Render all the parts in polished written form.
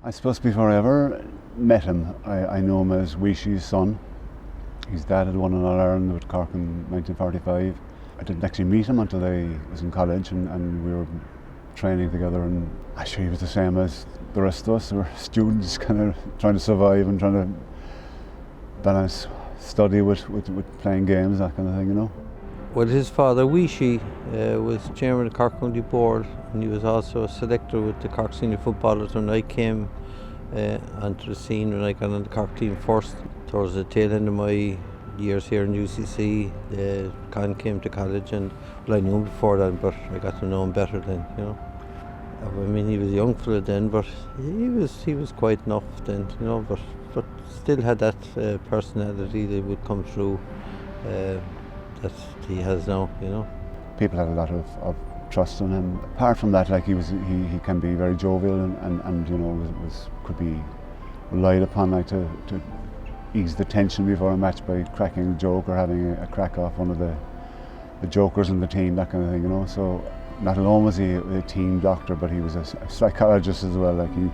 I suppose before I ever met him, I knew him as Wishi's son. His dad had won an All-Ireland with Cork in 1945. I didn't actually meet him until I was in college, and we were training together, and actually he was the same as the rest of us. We were students kind of trying to survive and trying to balance study with playing games, that kind of thing, you know. Well, his father, Wishi, was chairman of the Cork County Board, and he was also a selector with the Cork Senior Footballers. When I came onto the scene, when I got on the Cork team first, towards the tail end of my years here in UCC, Con came to college, and well, I knew him before then, but I got to know him better then, you know. I mean, he was a young fella then, but he was quite enough then, you know, but still had that personality that would come through that he has now, you know. People had a lot of trust in him. Apart from that, like he can be very jovial and you know could be relied upon, like to ease the tension before a match by cracking a joke or having a crack off one of the jokers in the team, that kind of thing, you know. So not alone was he a team doctor, but he was a psychologist as well. Like he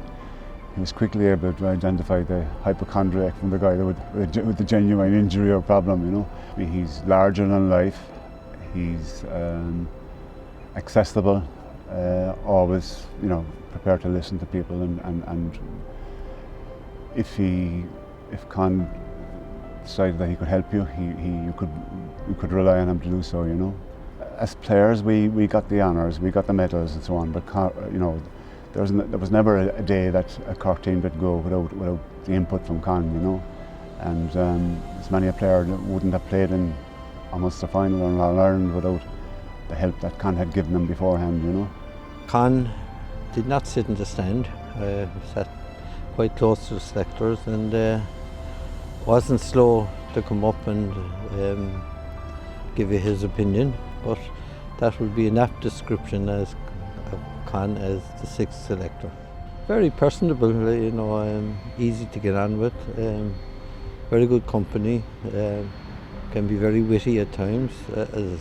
was quickly able to identify the hypochondriac from the guy with the genuine injury or problem, you know. I mean, he's larger than life. He's accessible, always, you know, prepared to listen to people, and if Con decided that he could help you, you could rely on him to do so, you know. As players, we got the honours, we got the medals and so on, but you know, there was never a day that a Cork team did go without the input from Con, you know. And there's many a player that wouldn't have played in almost a final or an All-Ireland without the help that Con had given them beforehand, you know. Con did not sit in the stand. He sat quite close to the selectors, and wasn't slow to come up and give you his opinion, but that would be an apt description of Con as the sixth selector. Very personable, you know, easy to get on with, very good company, can be very witty at times, as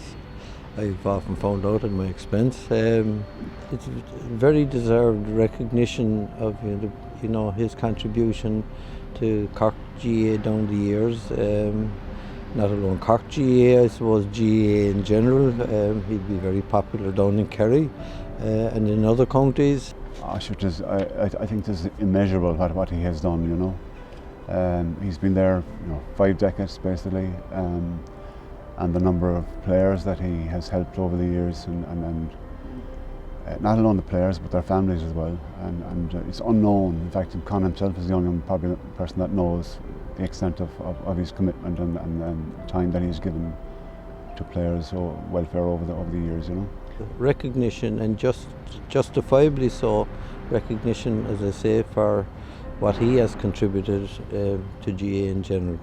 I've often found out at my expense. It's very deserved recognition of you know his contribution to Cork GA down the years. Not alone Cork GA, I suppose GA in general. He'd be very popular down in Kerry and in other counties. I think it's immeasurable what he has done, you know. He's been there, you know, 5 decades basically, and the number of players that he has helped over the years, and not alone the players but their families as well, and it's unknown. In fact, Con himself is the only probably person that knows the extent of his commitment and time that he's given to players' welfare over the years, you know. Recognition, and justifiably so, recognition, as I say, for what he has contributed to GA in general.